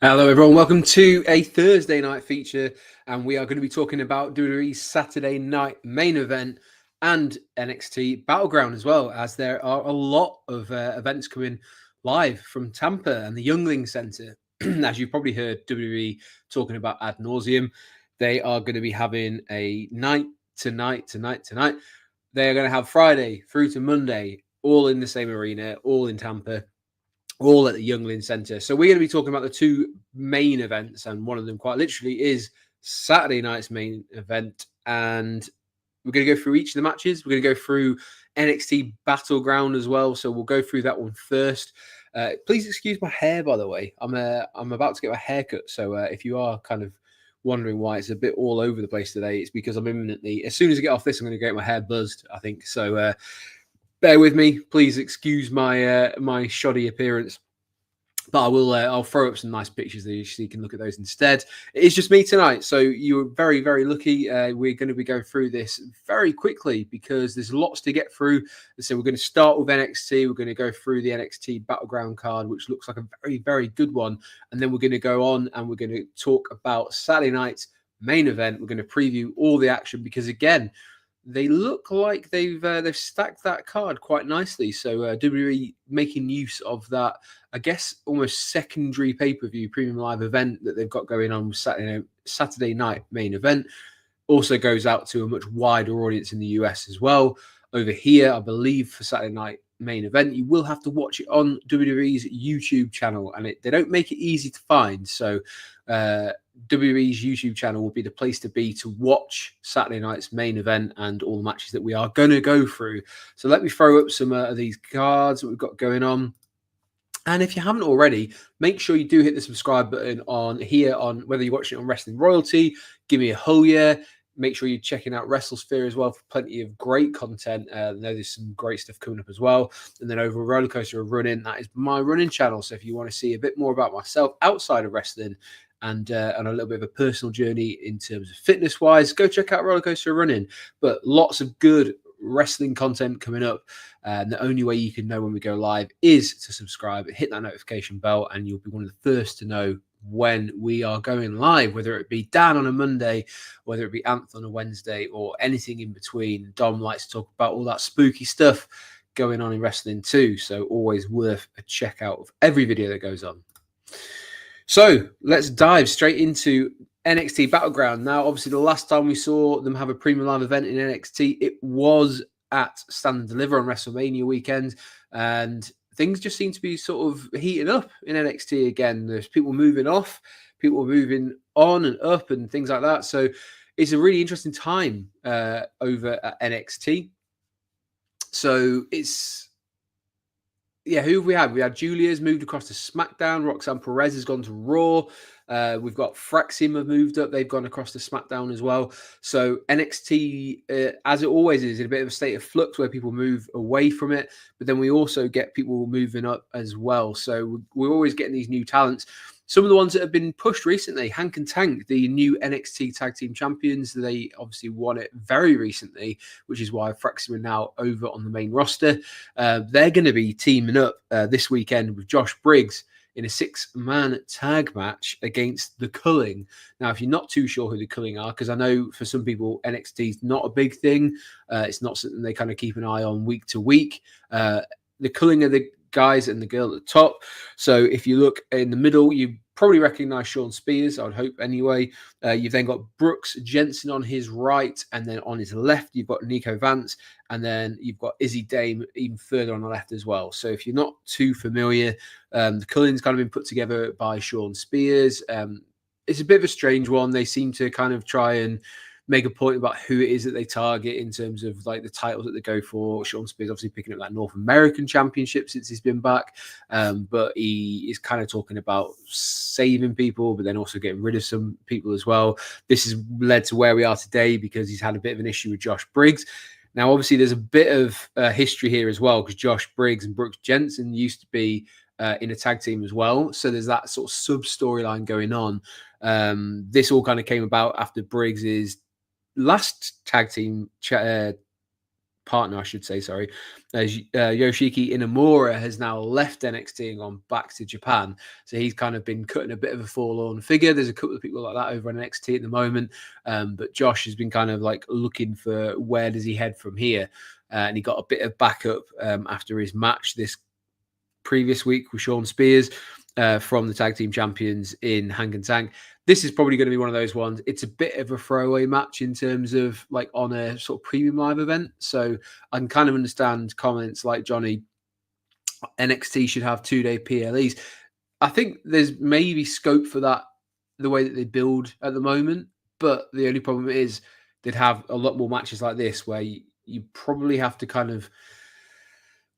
Hello, everyone. Welcome to a Thursday night feature, and we are going to be talking about WWE's Saturday night main event and NXT Battleground as well, as there are a lot of events coming live from Tampa and the Yuengling Center. As you've probably heard WWE talking about ad nauseum, they are going to be having a night tonight. They are going to have Friday through to Monday, all in the same arena, all in Tampa, all at the Yuengling Center. So we're going to be talking about the two main events, and one of them quite literally is Saturday night's main event. And we're going to go through each of the matches. We're going to go through NXT Battleground as well. So we'll go through that one first. Please excuse my hair, by the way. I'm about to get my hair cut. So if you are kind of wondering why it's a bit all over the place today, it's because I'm imminently, as soon as I get off this, I'm going to get my hair buzzed, I think. So bear with me. Please excuse my my shoddy appearance. But I will. I'll throw up some nice pictures there so you can look at those instead. It's just me tonight, so you're very, very lucky. We're going to be going through this very quickly because there's lots to get through. So we're going to start with NXT. We're going to go through the NXT Battleground card, which looks like a very, very good one, and then we're going to go on and we're going to talk about Saturday night's main event. We're going to preview all the action because, again, they look like they've stacked that card quite nicely. So WWE making use of that, I guess, almost secondary pay-per-view premium live event that they've got going on with Saturday night main event. Also goes out to a much wider audience in the US as well. Over here, I believe for Saturday night main event, you will have to watch it on WWE's YouTube channel, and they don't make it easy to find. So WWE's YouTube channel will be the place to be to watch Saturday night's main event and all the matches that we are going to go through. So let me throw up some of these cards that we've got going on. And if you haven't already, make sure you do hit the subscribe button on here, on whether you're watching it on Wrestling Royalty. Give me a whole yeah. Make sure you're checking out WrestleSphere as well for plenty of great content. I know there's some great stuff coming up as well. And then over Rollercoaster of Running, that is my running channel. So if you want to see a bit more about myself outside of wrestling and a little bit of a personal journey in terms of fitness-wise, go check out Rollercoaster of Running. But lots of good wrestling content coming up. And the only way you can know when we go live is to subscribe, hit that notification bell, and you'll be one of the first to know when we are going live, whether it be Dan on a Monday, whether it be Anth on a Wednesday, or anything in between. Dom likes to talk about all that spooky stuff going on in wrestling too, so always worth a check out of every video that goes on. So let's dive straight into NXT Battleground. Now, obviously, the last time we saw them have a premium live event in NXT, it was at Stand and Deliver on WrestleMania weekend, and things just seem to be sort of heating up in NXT again. There's people moving off, people moving on and up and things like that. So it's a really interesting time over at NXT. So it's, yeah, who have we had? We had Julia's moved across to SmackDown. Roxanne Perez has gone to Raw. We've got Fraxim have moved up. They've gone across to SmackDown as well. So NXT, as it always is, in a bit of a state of flux where people move away from it. But then we also get people moving up as well. So we're always getting these new talents. Some of the ones that have been pushed recently, Hank and Tank, the new NXT Tag Team Champions, they obviously won it very recently, which is why Fraxim are now over on the main roster. They're going to be teaming up this weekend with Josh Briggs in a 6-man tag match against the Culling. Now, if you're not too sure who the Culling are, because I know for some people NXT is not a big thing, it's not something they kind of keep an eye on week to week. The Culling are the guys and the girl at the top. So if you look in the middle, you probably recognize Sean Spears, I would hope anyway. You've then got Brooks Jensen on his right, and then on his left, you've got Nico Vance, and then you've got Izzy Dame even further on the left as well. So if you're not too familiar, the Culling's kind of been put together by Sean Spears. It's a bit of a strange one. They seem to kind of try and make a point about who it is that they target in terms of like the titles that they go for. Sean Spears obviously picking up that North American Championship since he's been back, but he is kind of talking about saving people, but then also getting rid of some people as well. This has led to where we are today because he's had a bit of an issue with Josh Briggs. Now, obviously, there's a bit of history here as well because Josh Briggs and Brooks Jensen used to be in a tag team as well. So there's that sort of sub-storyline going on. This all kind of came about after Briggs's last tag team partner, I should say, sorry, Yoshiki Inamura has now left NXT and gone back to Japan. So he's kind of been cutting a bit of a forlorn figure. There's a couple of people like that over on NXT at the moment. But Josh has been kind of like looking for where does he head from here. And he got a bit of backup after his match this previous week with Sean Spears from the tag team champions in Hang and Tang. This is probably going to be one of those ones. It's a bit of a throwaway match in terms of like on a sort of premium live event. So I can kind of understand comments like Johnny, NXT should have 2-day PLEs. I think there's maybe scope for that the way that they build at the moment. But the only problem is they'd have a lot more matches like this where you probably have to kind of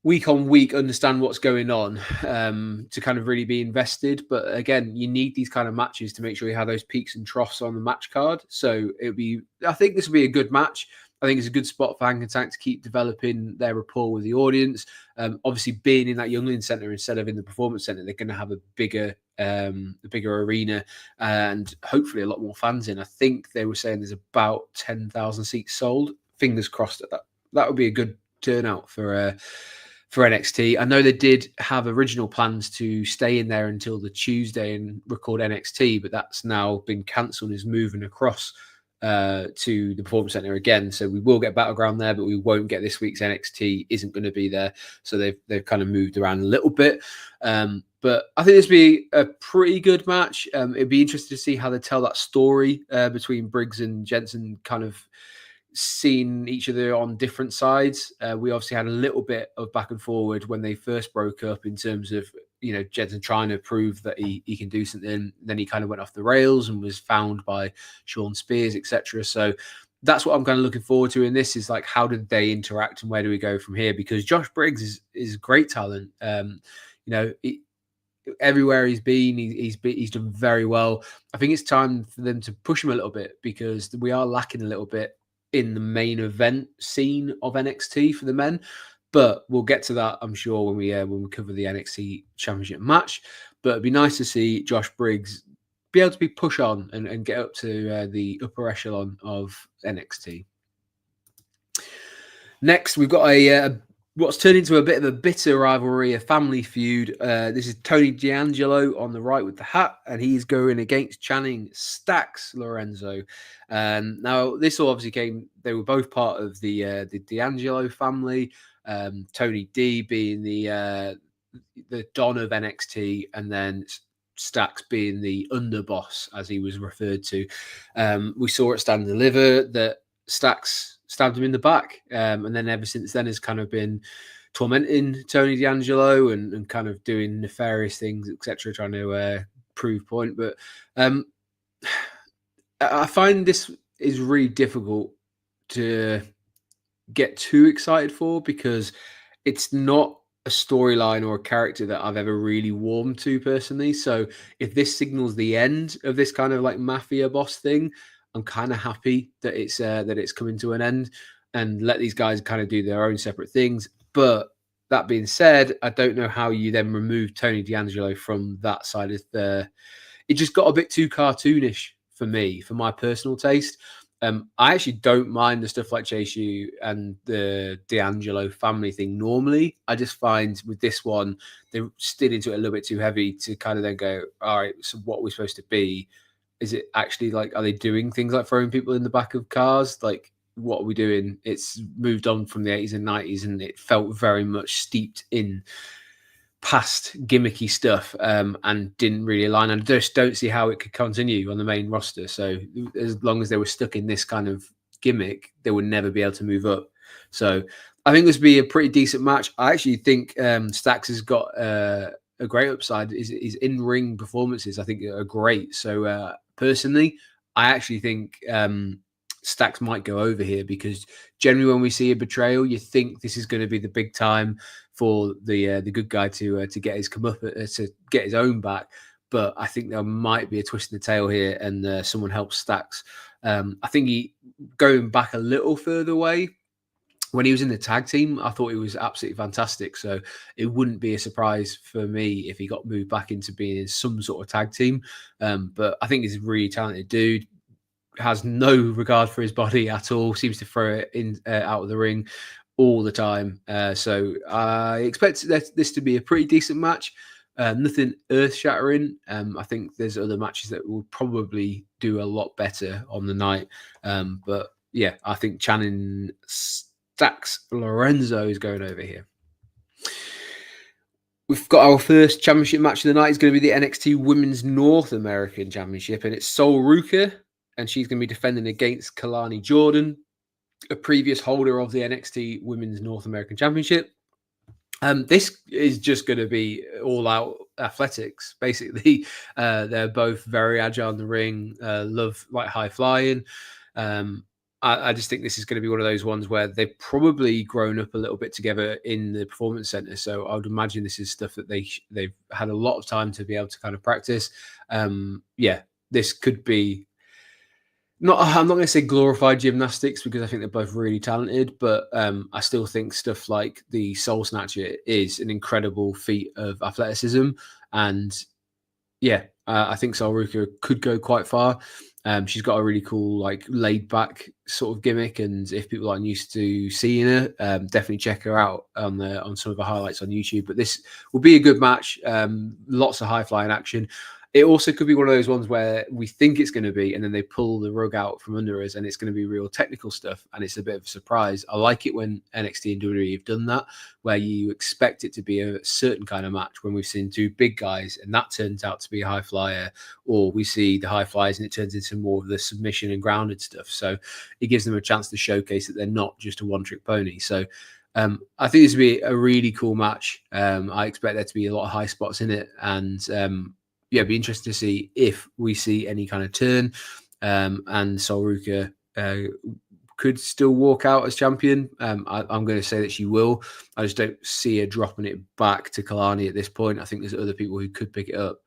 week on week understand what's going on to kind of really be invested. But again, you need these kind of matches to make sure you have those peaks and troughs on the match card. So I think this will be a good match. I think it's a good spot for Hang and Tang to keep developing their rapport with the audience. Obviously, being in that Yuengling Centre instead of in the Performance Centre, they're going to have a bigger arena and hopefully a lot more fans in. I think they were saying there's about 10,000 seats sold. Fingers crossed at that. That would be a good turnout for NXT. I know they did have original plans to stay in there until the Tuesday and record NXT, but that's now been cancelled. Is moving across to the Performance Centre again. So we will get Battleground there, but we won't get this week's NXT. Isn't going to be there. So they've kind of moved around a little bit. But I think this will be a pretty good match. It'd be interesting to see how they tell that story between Briggs and Jensen, kind of seen each other on different sides. We obviously had a little bit of back and forward when they first broke up in terms of, Jensen trying to prove that he can do something. Then he kind of went off the rails and was found by Sean Spears, etc. So that's what I'm kind of looking forward to in this is like, how did they interact and where do we go from here? Because Josh Briggs is great talent. Everywhere he's been, he's done very well. I think it's time for them to push him a little bit because we are lacking a little bit in the main event scene of NXT for the men, but we'll get to that, I'm sure, when we cover the NXT Championship match. But it'd be nice to see Josh Briggs be able to be push on and get up to the upper echelon of NXT. Next, we've got what's turned into a bit of a bitter rivalry, a family feud. This is Tony D'Angelo on the right with the hat, and he's going against Channing Stacks Lorenzo. Now, this all obviously they were both part of the D'Angelo family. Tony D being the Don of NXT, and then Stacks being the underboss, as he was referred to. We saw at Stand and Deliver that Stacks stabbed him in the back, and then ever since then has kind of been tormenting Tony D'Angelo and kind of doing nefarious things, etc., trying to prove point. But I find this is really difficult to get too excited for because it's not a storyline or a character that I've ever really warmed to personally. So if this signals the end of this kind of like mafia boss thing, I'm kind of happy that it's coming to an end and let these guys kind of do their own separate things. But that being said, I don't know how you then remove Tony D'Angelo from that side of it just got a bit too cartoonish for me, for my personal taste. I actually don't mind the stuff like Chase U and the D'Angelo family thing normally. I just find with this one, they stood into it a little bit too heavy to kind of then go, all right, so what are we supposed to be? Is it actually like, are they doing things like throwing people in the back of cars? Like, what are we doing? It's moved on from the 80s and 90s, and it felt very much steeped in past gimmicky stuff and didn't really align. I just don't see how it could continue on the main roster. So as long as they were stuck in this kind of gimmick, they would never be able to move up. So I think this would be a pretty decent match. I actually think Stacks has got a great upside. His in-ring performances, I think, are great. So personally, I actually think Stacks might go over here because generally when we see a betrayal, you think this is going to be the big time for the good guy to get his to get his own back. But I think there might be a twist in the tail here, and someone helps Stacks. I think he going back a little further away. When he was in the tag team, I thought he was absolutely fantastic. So it wouldn't be a surprise for me if he got moved back into being in some sort of tag team. But I think he's a really talented dude. Has no regard for his body at all. Seems to throw it in out of the ring. all the time. So I expect this to be a pretty decent match. Nothing earth-shattering. I think there's other matches that will probably do a lot better on the night. But yeah, I think Channing stacks Lorenzo is going over here. We've got our first championship match of the night. It's going to be the NXT Women's North American Championship, and it's Sol Ruca, and she's going to be defending against Kelani Jordynne, a previous holder of the NXT Women's North American Championship. This is just going to be all-out athletics, basically. They're both very agile in the ring, love like high flying. I just think this is going to be one of those ones where they've probably grown up a little bit together in the performance center. So I would imagine this is stuff that they've had a lot of time to be able to kind of practice. Yeah, this could be I'm not going to say glorified gymnastics because I think they're both really talented, but I still think stuff like the Soul Snatcher is an incredible feat of athleticism. And yeah, I think Sol Ruca could go quite far. She's got a really cool, like, laid back sort of gimmick, and if people aren't used to seeing her, definitely check her out on some of the highlights on YouTube. But this will be a good match. Lots of high flying action. It also could be one of those ones where we think it's going to be, and then they pull the rug out from under us, and it's going to be real technical stuff, and it's a bit of a surprise. I like it when NXT and WWE have done that, where you expect it to be a certain kind of match when we've seen two big guys, and that turns out to be a high flyer, or we see the high flyers and it turns into more of the submission and grounded stuff. So it gives them a chance to showcase that they're not just a one-trick pony. So I think this will be a really cool match. I expect there to be a lot of high spots in it, and yeah, it'd be interesting to see if we see any kind of turn, and Sol Ruca could still walk out as champion. I'm going to say that she will. I just don't see her dropping it back to Kelani at this point. I think there's other people who could pick it up.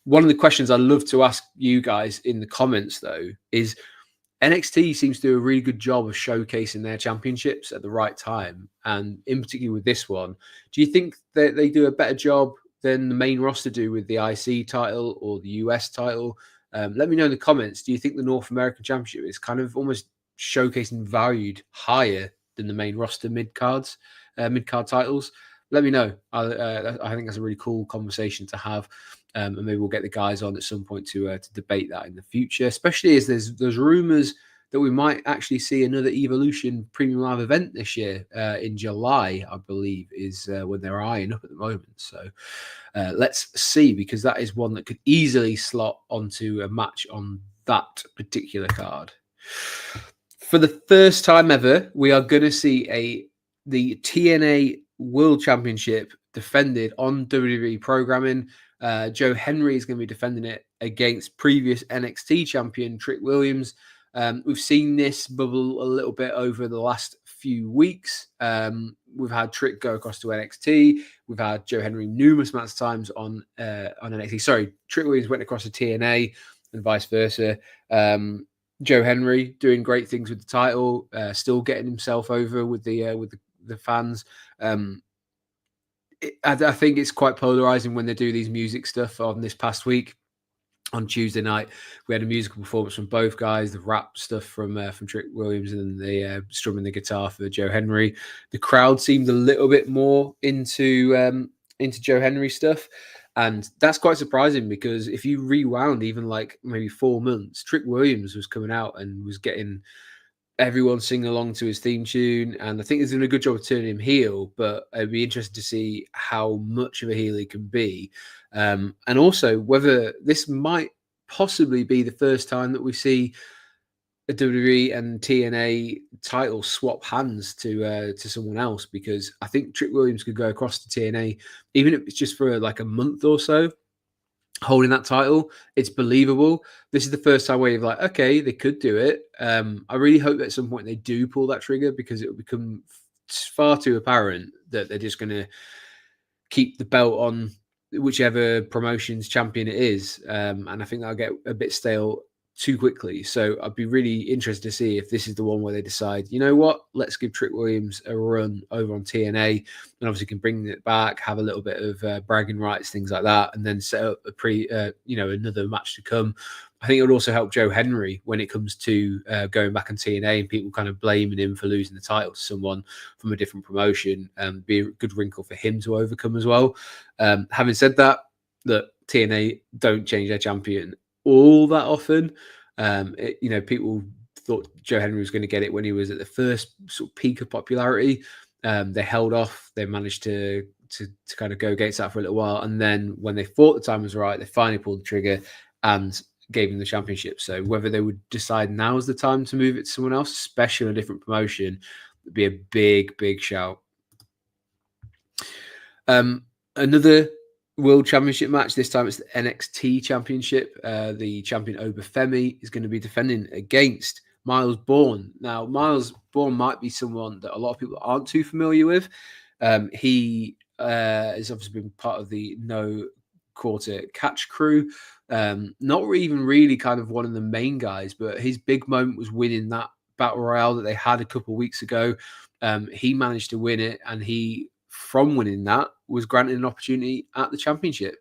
One of the questions I love to ask you guys in the comments, though, is NXT seems to do a really good job of showcasing their championships at the right time. And in particular with this one, do you think that they do a better job than the main roster do with the IC title or the US title? Let me know in the comments. Do you think the North American Championship is kind of almost showcased and valued higher than the main roster mid-card titles? Let me know. I think that's a really cool conversation to have. And maybe we'll get the guys on at some point to debate that in the future, especially as there's rumors that we might actually see another Evolution Premium Live event this year in July, I believe, is when they're eyeing up at the moment. So let's see, because that is one that could easily slot onto a match on that particular card. For the first time ever, we are going to see the TNA World Championship defended on WWE programming. Joe Hendry is going to be defending it against previous NXT champion Trick Williams. We've seen this bubble a little bit over the last few weeks. We've had Trick go across to NXT. We've had Joe Hendry numerous amounts of times on NXT. Sorry, Trick Williams went across to TNA and vice versa. Joe Hendry doing great things with the title, still getting himself over with the fans. I think it's quite polarizing when they do these music stuff. On this past week, on Tuesday night, we had a musical performance from both guys. The rap stuff from Trick Williams and the strumming the guitar for Joe Hendry. The crowd seemed a little bit more into Joe Hendry stuff, and that's quite surprising because if you rewound even like maybe 4 months, Trick Williams was coming out and was getting everyone singing along to his theme tune, and I think he's doing a good job of turning him heel, but it'd be interesting to see how much of a heel he can be, and also whether this might possibly be the first time that we see a WWE and TNA title swap hands to someone else, because I think Trick Williams could go across to TNA, even if it's just for like a month or so, holding that title. It's believable. This is the first time where you're like, okay, they could do it. I really hope that at some point they do pull that trigger, because it will become far too apparent that they're just going to keep the belt on whichever promotion's champion it is. And I think that'll get a bit stale too quickly. So I'd be really interested to see if this is the one where they decide, you know what, let's give Trick Williams a run over on TNA, and obviously can bring it back, have a little bit of bragging rights, things like that, and then set up another match to come. I think it would also help Joe Hendry when it comes to going back on TNA and people kind of blaming him for losing the title to someone from a different promotion. Be a good wrinkle for him to overcome as well. Having said that, TNA don't change their champion all that often. People thought Joe Hendry was going to get it when he was at the first sort of peak of popularity. They held off. They managed to kind of go against that for a little while, and then when they thought the time was right, they finally pulled the trigger and gave him the championship. So whether they would decide now is the time to move it to someone else, especially in a different promotion, would be a big shout. Another World Championship match. This time it's the NXT Championship. The champion Femi is going to be defending against Myles Borne. Now, Myles Borne might be someone that a lot of people aren't too familiar with. He has obviously been part of the No Quarter Catch crew. Not even really kind of one of the main guys, but his big moment was winning that Battle Royale that they had a couple of weeks ago. He managed to win it, and he, from winning that, was granted an opportunity at the championship.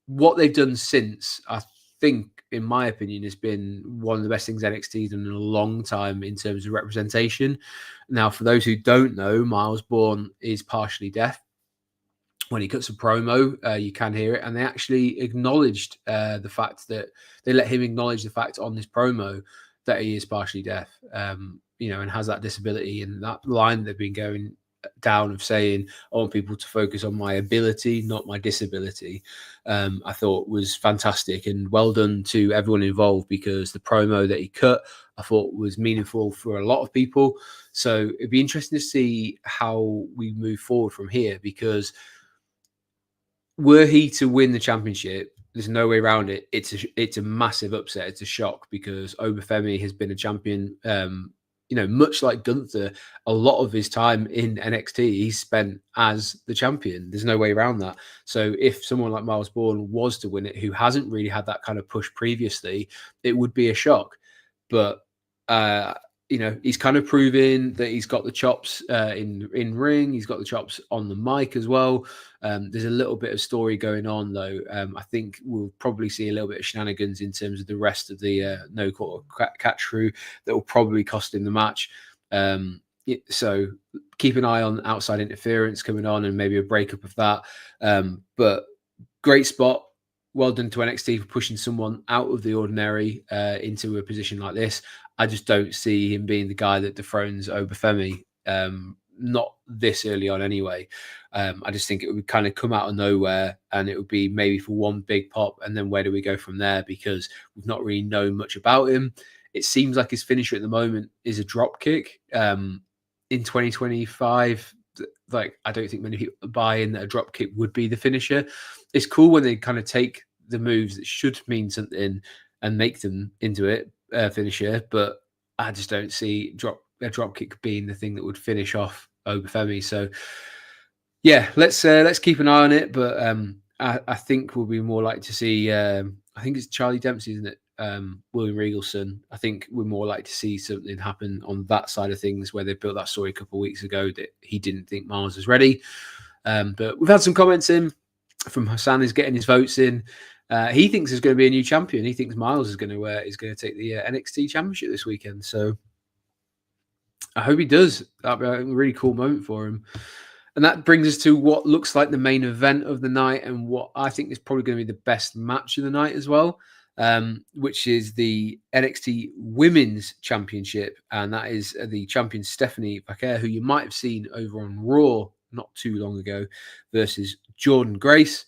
What they've done since, I think, in my opinion, has been one of the best things NXT's done in a long time in terms of representation. Now, for those who don't know, Myles Borne is partially deaf. When he cuts a promo, you can hear it, and they actually acknowledged the fact that they let him acknowledge the fact on this promo that he is partially deaf, and has that disability. And that line they've been going down of saying, I want people to focus on my ability, not my disability, I thought was fantastic, and well done to everyone involved, because the promo that he cut, I thought, was meaningful for a lot of people. So it'd be interesting to see how we move forward from here, because were he to win the championship, there's no way around it. It's a massive upset. It's a shock, because Femi has been a champion, much like Gunther. A lot of his time in NXT he's spent as the champion. There's no way around that. So if someone like Myles Borne was to win it, who hasn't really had that kind of push previously, it would be a shock. But he's kind of proven that he's got the chops in ring. He's got the chops on the mic as well. There's a little bit of story going on, though. I think we'll probably see a little bit of shenanigans in terms of the rest of the No Quarter Catch crew that will probably cost him the match. So keep an eye on outside interference coming on, and maybe a breakup of that. But great spot. Well done to NXT for pushing someone out of the ordinary into a position like this. I just don't see him being the guy that dethrones Femi, not this early on anyway. I just think it would kind of come out of nowhere, and it would be maybe for one big pop, and then where do we go from there? Because we've not really known much about him. It seems like his finisher at the moment is a drop kick. In 2025, I don't think many people buy in that a drop kick would be the finisher. It's cool when they kind of take the moves that should mean something and make them into it finisher, but I just don't see a drop kick being the thing that would finish off Femi. So yeah, let's keep an eye on it. But I think we'll be more likely to see. I think it's Charlie Dempsey, isn't it? William Regal's son. I think we're more likely to see something happen on that side of things, where they built that story a couple of weeks ago that he didn't think Myles was ready. But we've had some comments in from Hassan, is getting his votes in. He thinks there's going to be a new champion. He thinks Myles is going to take the NXT championship this weekend. So I hope he does. That'd be a really cool moment for him. And that brings us to what looks like the main event of the night, and what I think is probably going to be the best match of the night as well, which is the NXT Women's Championship. And that is the champion Stephanie Vaquer, who you might have seen over on Raw not too long ago, versus Jordynne Grace.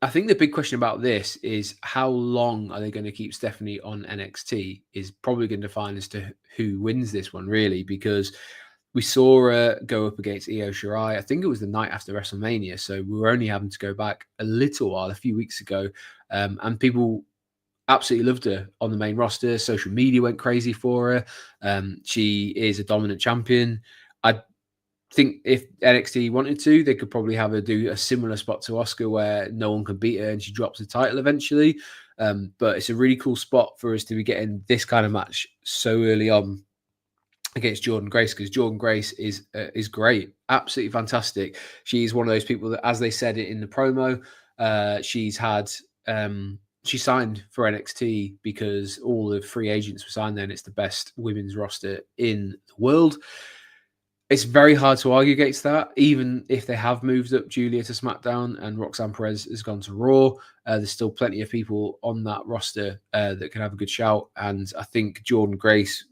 I think the big question about this is how long are they going to keep Stephanie on NXT is probably going to define as to who wins this one, really, because we saw her go up against Io Shirai. I think it was the night after WrestleMania, so we were only having to go back a little while, a few weeks ago, and people absolutely loved her on the main roster. Social media went crazy for her. She is a dominant champion. I think if NXT wanted to, they could probably have her do a similar spot to Asuka where no one can beat her and she drops the title eventually. But it's a really cool spot for us to be getting this kind of match so early on against Jordynne Grace, because Jordynne Grace is great, absolutely fantastic. She's one of those people that, as they said it in the promo, she's had she signed for NXT because all the free agents were signed there, and it's the best women's roster in the world. It's very hard to argue against that, even if they have moved up Julia to SmackDown and Roxanne Perez has gone to Raw. There's still plenty of people on that roster that can have a good shout, and I think Jordynne Grace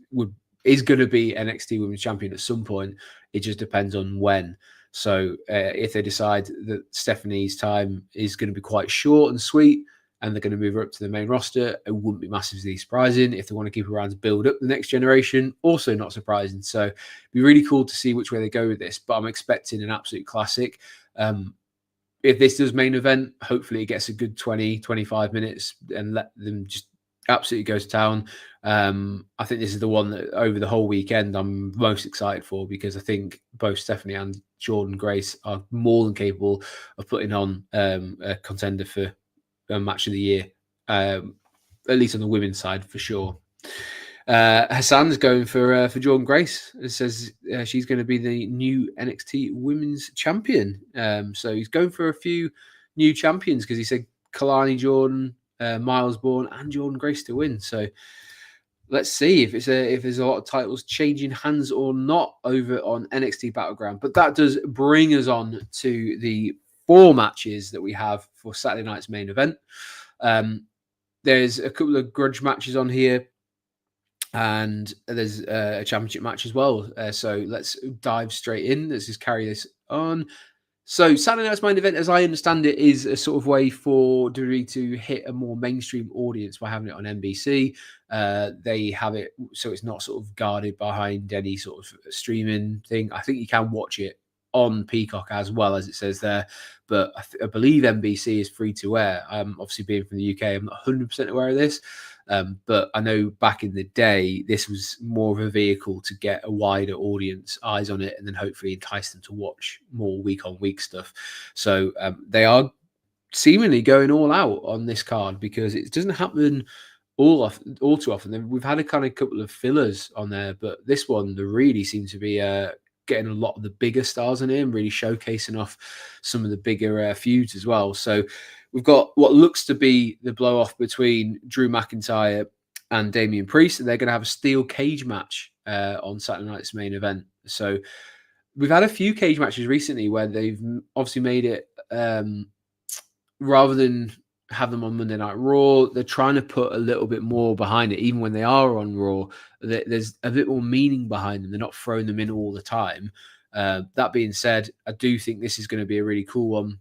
is going to be NXT Women's Champion at some point. It just depends on when. So if they decide that Stephanie's time is going to be quite short and sweet, and they're going to move her up to the main roster, it wouldn't be massively surprising. If they want to keep her around to build up the next generation, also not surprising. So it'd be really cool to see which way they go with this, but I'm expecting an absolute classic. If this does main event, hopefully it gets a good 20, 25 minutes and let them just absolutely go to town. I think this is the one that over the whole weekend I'm most excited for, because I think both Stephanie and Jordynne Grace are more than capable of putting on a contender for a match of the year, at least on the women's side for sure. Hassan's going for Jordynne Grace. It says she's going to be the new NXT Women's Champion. So he's going for a few new champions, because he said Kelani, Jordan, Myles, Borne, and Jordynne Grace to win. So let's see if there's a lot of titles changing hands or not over on NXT Battleground. But that does bring us on to the 4 matches that we have for Saturday night's main event. There's a couple of grudge matches on here, and there's a championship match as well. So let's dive straight in. Let's just carry this on. So Saturday night's main event, as I understand it, is a sort of way for WWE to hit a more mainstream audience by having it on NBC. They have it so it's not sort of guarded behind any sort of streaming thing. I think you can watch it on Peacock as well, as it says there, but I believe NBC is free to air. Obviously being from the UK, I'm not 100% aware of this, but I know back in the day this was more of a vehicle to get a wider audience eyes on it, and then hopefully entice them to watch more week on week stuff. So they are seemingly going all out on this card, because it doesn't happen all too often. We've had a kind of couple of fillers on there, but this one there really seems to be getting a lot of the bigger stars in here and really showcasing off some of the bigger feuds as well. So we've got what looks to be the blow off between Drew McIntyre and Damian Priest, and they're going to have a steel cage match on Saturday night's main event. So we've had a few cage matches recently where they've obviously made it rather than have them on Monday Night Raw, they're trying to put a little bit more behind it. Even when they are on Raw, there's a bit more meaning behind them. They're not throwing them in all the time. That being said, I do think this is going to be a really cool one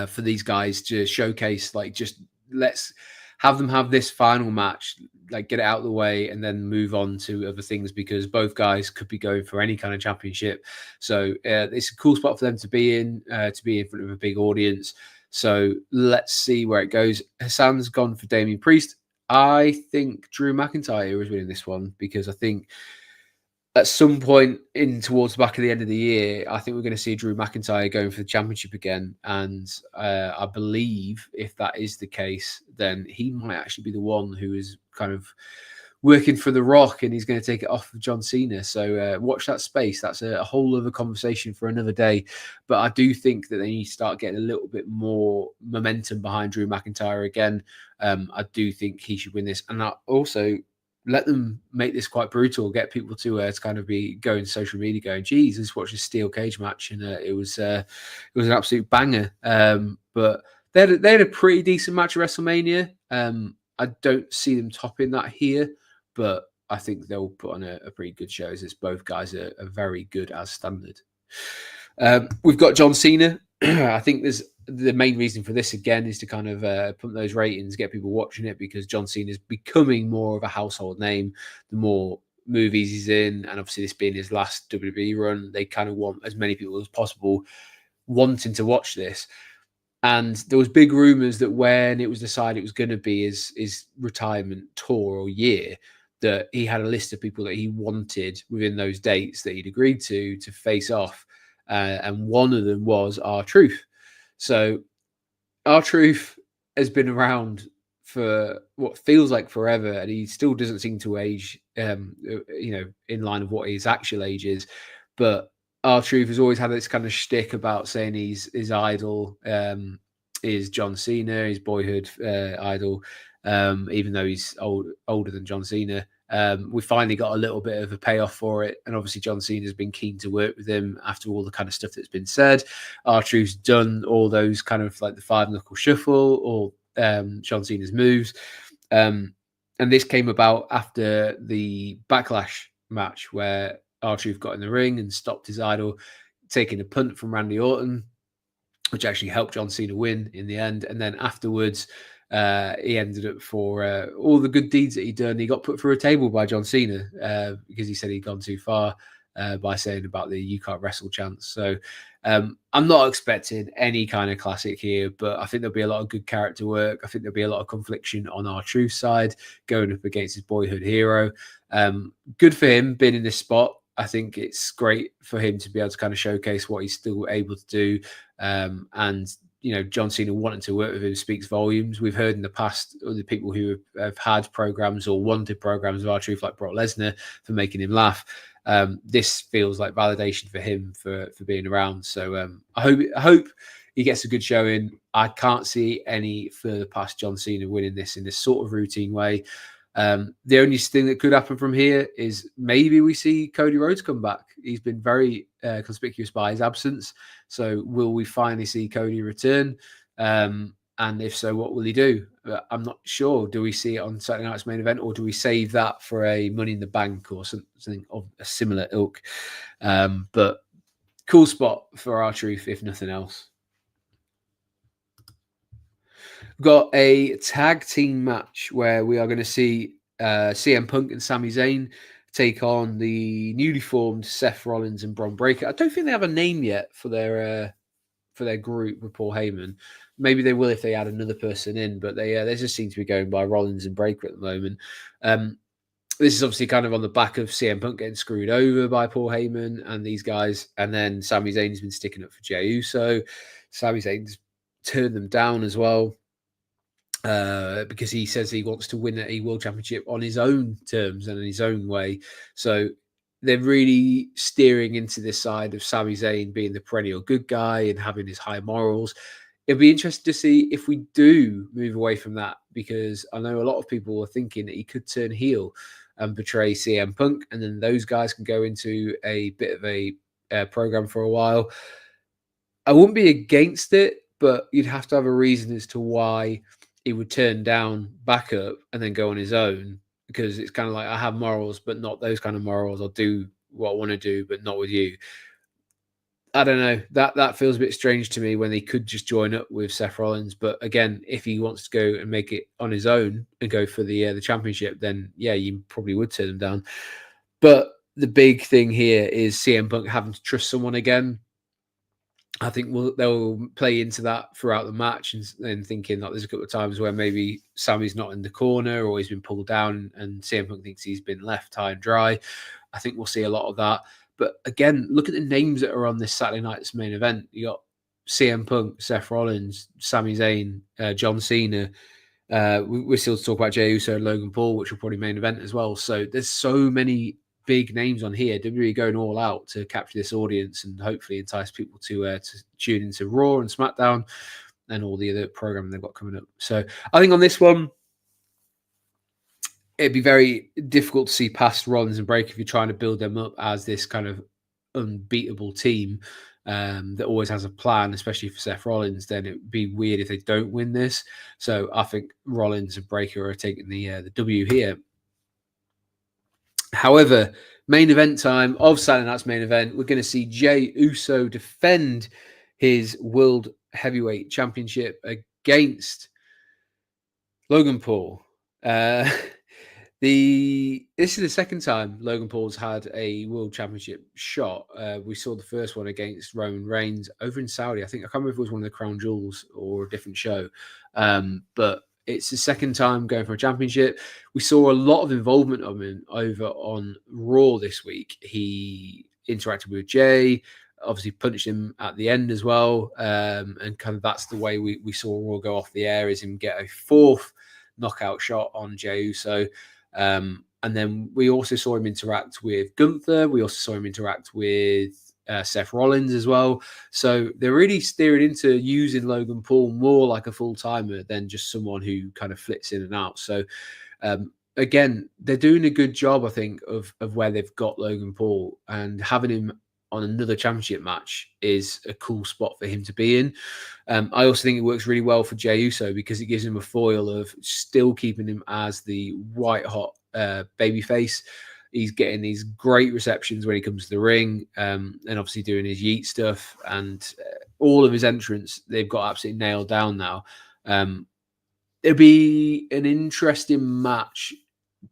for these guys to showcase. Like, just let's have them have this final match, like get it out of the way, and then move on to other things, because both guys could be going for any kind of championship. So it's a cool spot for them to be in front of a big audience. So let's see where it goes. Hassan's gone for Damian Priest. I think Drew McIntyre is winning this one, because I think at some point in towards the back of the end of the year, I think we're going to see Drew McIntyre going for the championship again. And I believe if that is the case, then he might actually be the one who is kind of working for The Rock, and he's going to take it off of John Cena. So watch that space. That's a whole other conversation for another day. But I do think that they need to start getting a little bit more momentum behind Drew McIntyre again. I do think he should win this. And I also let them make this quite brutal, get people to kind of be going to social media going, geez, let's watch this steel cage match. And it was an absolute banger. But they had a pretty decent match at WrestleMania. I don't see them topping that here, but I think they'll put on a pretty good show, as both guys are very good as standard. We've got John Cena. I think there's the main reason for this again is to kind of pump those ratings, get people watching it, because John Cena is becoming more of a household name the more movies he's in, and obviously this being his last WWE run, they kind of want as many people as possible wanting to watch this. And there was big rumors that when it was decided it was going to be his retirement tour or year, that he had a list of people that he wanted within those dates that he'd agreed to face off. And one of them was R-Truth. So R-Truth has been around for what feels like forever, and he still doesn't seem to age, in line with what his actual age is. But R-Truth has always had this kind of shtick about saying he's his idol. is John Cena, his boyhood idol. Even though he's older than John Cena, we finally got a little bit of a payoff for it. And obviously John Cena's been keen to work with him after all the kind of stuff that's been said. R-Truth's done all those kind of like the 5-knuckle shuffle or John Cena's moves. And this came about after the Backlash match where R-Truth got in the ring and stopped his idol taking a punt from Randy Orton, which actually helped John Cena win in the end. And then afterwards, he ended up for all the good deeds that he'd done. He got put through a table by John Cena because he said he'd gone too far by saying about the "you can't wrestle" chants. So I'm not expecting any kind of classic here, but I think there'll be a lot of good character work. I think there'll be a lot of confliction on R-Truth side going up against his boyhood hero. Good for him being in this spot. I think it's great for him to be able to kind of showcase what he's still able to do. And, you know, John Cena wanting to work with him speaks volumes. We've heard in the past other people who have had programs or wanted programs of R-Truth, like Brock Lesnar, for making him laugh. This feels like validation for him for being around. So I hope he gets a good showing. I can't see any further past John Cena winning this in this sort of routine way. The only thing that could happen from here is maybe we see Cody Rhodes come back. He's been very conspicuous by his absence. So will we finally see Cody return? And if so, what will he do? I'm not sure. Do we see it on Saturday night's main event, or do we save that for a Money in the Bank or something of a similar ilk? But cool spot for R-Truth, if nothing else. We've got a tag team match where we are going to see CM Punk and Sami Zayn take on the newly formed Seth Rollins and Bron Breakker. I don't think they have a name yet for their group with Paul Heyman. Maybe they will if they add another person in, but they just seem to be going by Rollins and Breakker at the moment. This is obviously kind of on the back of CM Punk getting screwed over by Paul Heyman and these guys, and then Sami Zayn's been sticking up for Jey Uso. Sami Zayn's turned them down as well. Because he says he wants to win a world championship on his own terms and in his own way. So they're really steering into this side of Sami Zayn being the perennial good guy and having his high morals. It'll be interesting to see if we do move away from that, because I know a lot of people are thinking that he could turn heel and betray CM Punk, and then those guys can go into a bit of a program for a while. I wouldn't be against it, but you'd have to have a reason as to why he would turn down backup and then go on his own, because it's kind of like, I have morals, but not those kind of morals. I'll do what I want to do, but not with you. I don't know. That feels a bit strange to me when they could just join up with Seth Rollins. But again, if he wants to go and make it on his own and go for the championship, then yeah, you probably would turn them down. But the big thing here is CM Punk having to trust someone again. I think they'll play into that throughout the match, and thinking that there's a couple of times where maybe Sami's not in the corner or he's been pulled down and CM Punk thinks he's been left high and dry. I think we'll see a lot of that. But again, look at the names that are on this Saturday night's main event. You got CM Punk, Seth Rollins, Sami Zayn, John Cena. We're still to talk about Jey Uso and Logan Paul, which will probably main event as well. So there's so many big names on here. WWE going all out to capture this audience and hopefully entice people to tune into Raw and SmackDown and all the other programming they've got coming up. So I think on this one, it'd be very difficult to see past Rollins and Breakker if you're trying to build them up as this kind of unbeatable team that always has a plan, especially for Seth Rollins. Then it'd be weird if they don't win this. So I think Rollins and Breakker are taking the W here. However, main event time of Saturday night's main event, we're going to see Jey Uso defend his World Heavyweight Championship against Logan Paul. This is the second time Logan Paul's had a World Championship shot. We saw the first one against Roman Reigns over in Saudi. I can't remember if it was one of the Crown Jewels or a different show. But it's the second time going for a championship. We saw a lot of involvement of him over on Raw this week. He interacted with Jey, obviously punched him at the end as well. And kind of that's the way we saw Raw go off the air, is him get a fourth knockout shot on Jey Uso. And then we also saw him interact with Gunther. We also saw him interact with Seth Rollins as well. So they're really steering into using Logan Paul more like a full-timer than just someone who kind of flits in and out. So again, they're doing a good job, I think, of where they've got Logan Paul, and having him on another championship match is a cool spot for him to be in. I also think it works really well for Jey Uso because it gives him a foil of still keeping him as the white hot babyface. He's getting these great receptions when he comes to the ring, and obviously doing his yeet stuff, and all of his entrance they've got absolutely nailed down now. It'll be an interesting match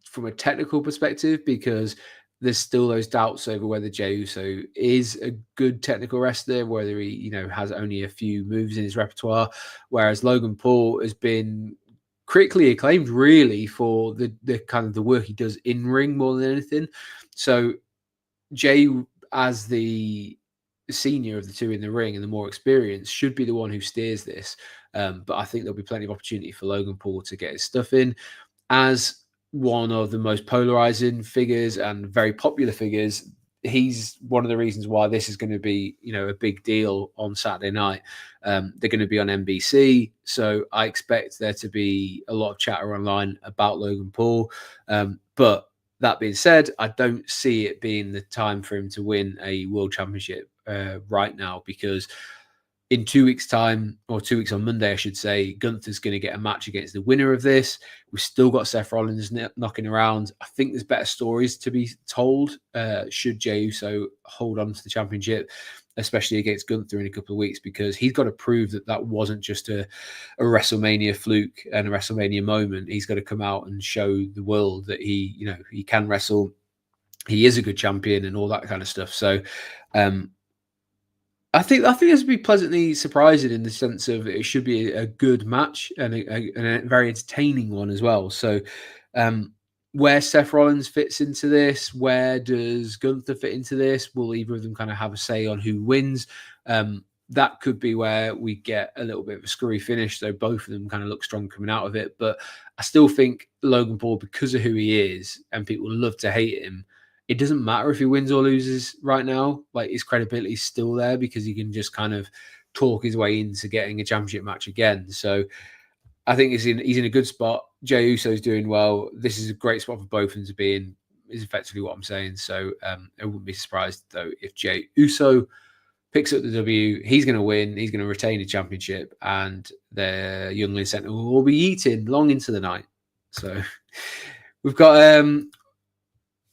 from a technical perspective because there's still those doubts over whether Jey Uso is a good technical wrestler, whether he, has only a few moves in his repertoire, whereas Logan Paul has been critically acclaimed really for the kind of the work he does in ring more than anything. So Jey, as the senior of the two in the ring and the more experienced, should be the one who steers this. But I think there'll be plenty of opportunity for Logan Paul to get his stuff in. As one of the most polarizing figures and very popular figures, he's one of the reasons why this is going to be, a big deal on Saturday night. They're going to be on NBC, so I expect there to be a lot of chatter online about Logan Paul. But that being said, I don't see it being the time for him to win a world championship right now, because in 2 weeks' time, or 2 weeks on Monday, I should say, Gunther's going to get a match against the winner of this. We've still got Seth Rollins knocking around. I think there's better stories to be told should Jey Uso hold on to the championship, especially against Gunther in a couple of weeks, because he's got to prove that wasn't just a WrestleMania fluke and a WrestleMania moment. He's got to come out and show the world that he can wrestle. He is a good champion and all that kind of stuff. So, I think this would be pleasantly surprising in the sense of it should be a good match and a very entertaining one as well. So, where Seth Rollins fits into this, where does Gunther fit into this? Will either of them kind of have a say on who wins? That could be where we get a little bit of a screwy finish. So both of them kind of look strong coming out of it. But I still think Logan Paul, because of who he is, and people love to hate him, it doesn't matter if he wins or loses right now. Like, his credibility is still there because he can just kind of talk his way into getting a championship match again. So I think he's in a good spot. Jey Uso's doing well. This is a great spot for both of them to be in, is effectively what I'm saying. So I wouldn't be surprised, though, if Jey Uso picks up the W. He's going to win. He's going to retain the championship, and the Yuengling Centre will be eating long into the night. So we've got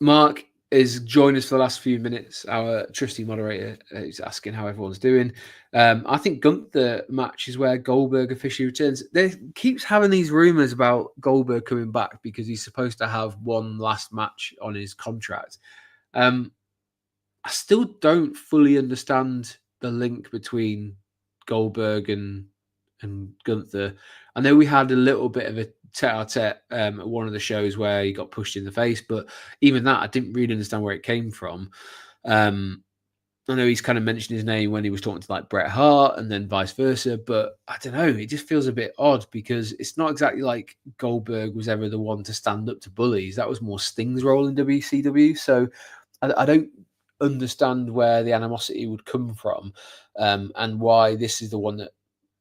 Mark is joined us for the last few minutes. Our trusty moderator is asking how everyone's doing. I think Gunther match is where Goldberg officially returns. There keeps having these rumors about Goldberg coming back because he's supposed to have one last match on his contract. I still don't fully understand the link between Goldberg and Gunther. I know we had a little bit of a tete-a-tete at one of the shows where he got pushed in the face, but even that, I didn't really understand where it came from. I know he's kind of mentioned his name when he was talking to like Bret Hart and then vice versa, but I don't know, it just feels a bit odd because it's not exactly like Goldberg was ever the one to stand up to bullies. That was more Sting's role in WCW. So I don't understand where the animosity would come from, and why this is the one that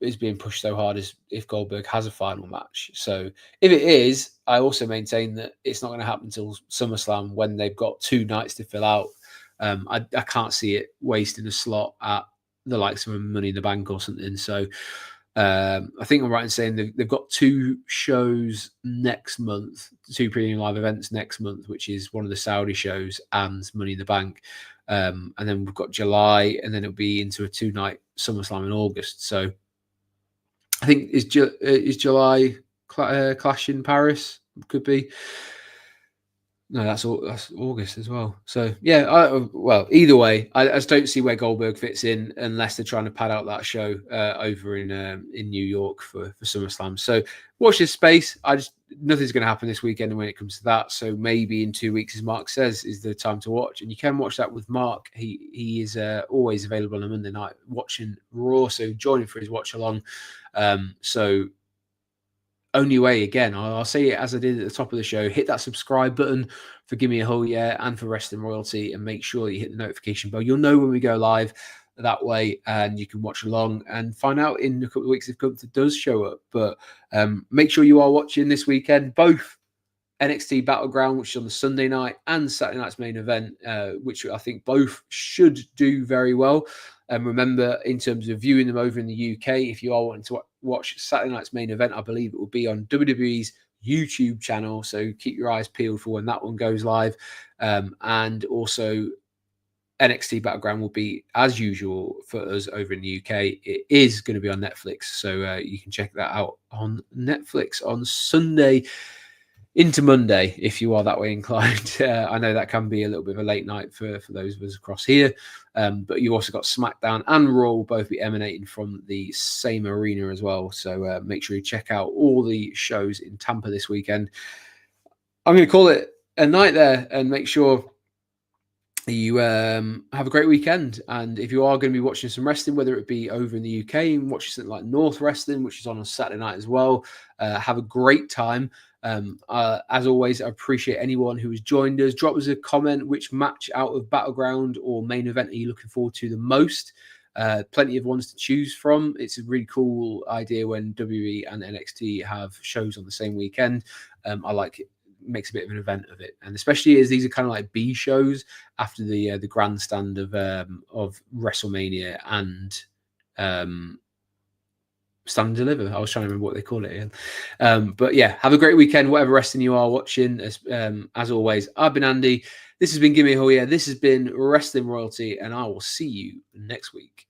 is being pushed so hard as if Goldberg has a final match. So if it is, I also maintain that it's not going to happen until SummerSlam when they've got 2 nights to fill out. I can't see it wasting a slot at the likes of a Money in the Bank or something. So I think I'm right in saying they've got 2 shows next month, 2 premium live events next month, which is one of the Saudi shows and Money in the Bank. And then we've got July, and then it'll be into a 2-night SummerSlam in August. So I think is July Clash in Paris? Could be. No, that's August as well. So yeah, well, either way, I just don't see where Goldberg fits in unless they're trying to pad out that show over in New York for SummerSlam. So watch this space. Nothing's going to happen this weekend when it comes to that. So maybe in 2 weeks, as Mark says, is the time to watch, and you can watch that with Mark. He is always available on a Monday night watching Raw, so join him for his watch along. So only way, again, I'll say it as I did at the top of the show, hit that subscribe button for Give Me a Hole Yeah and for Wrestling Royalty, and make sure you hit the notification bell. You'll know when we go live that way, and you can watch along and find out in a couple of weeks if Gunther does show up. But make sure you are watching this weekend, both NXT Battleground, which is on the Sunday night, and Saturday night's main event, which I think both should do very well. And remember, in terms of viewing them over in the UK, if you are wanting to watch Saturday night's main event, I believe it will be on WWE's YouTube channel. So keep your eyes peeled for when that one goes live. And also, NXT Battleground will be, as usual, for us over in the UK. It is going to be on Netflix. So you can check that out on Netflix on Sunday into Monday, if you are that way inclined. I know that can be a little bit of a late night for those of us across here. But you've also got SmackDown and Raw will both be emanating from the same arena as well. So make sure you check out all the shows in Tampa this weekend. I'm going to call it a night there and make sure you have a great weekend. And if you are going to be watching some wrestling, whether it be over in the UK and watching something like North Wrestling, which is on Saturday night as well, have a great time. As always, I appreciate anyone who has joined us. Drop us a comment. Which match out of Battleground or main event are you looking forward to the most? Plenty of ones to choose from. It's a really cool idea when WWE and NXT have shows on the same weekend. I like it. Makes a bit of an event of it, and especially as these are kind of like B shows after the grandstand of WrestleMania and Stand and Deliver. I was trying to remember what they call it again. But yeah, have a great weekend, whatever wrestling you are watching. As always, I've been Andy. This has been Give Me a Hole Yeah. This has been Wrestling Royalty, and I will see you next week.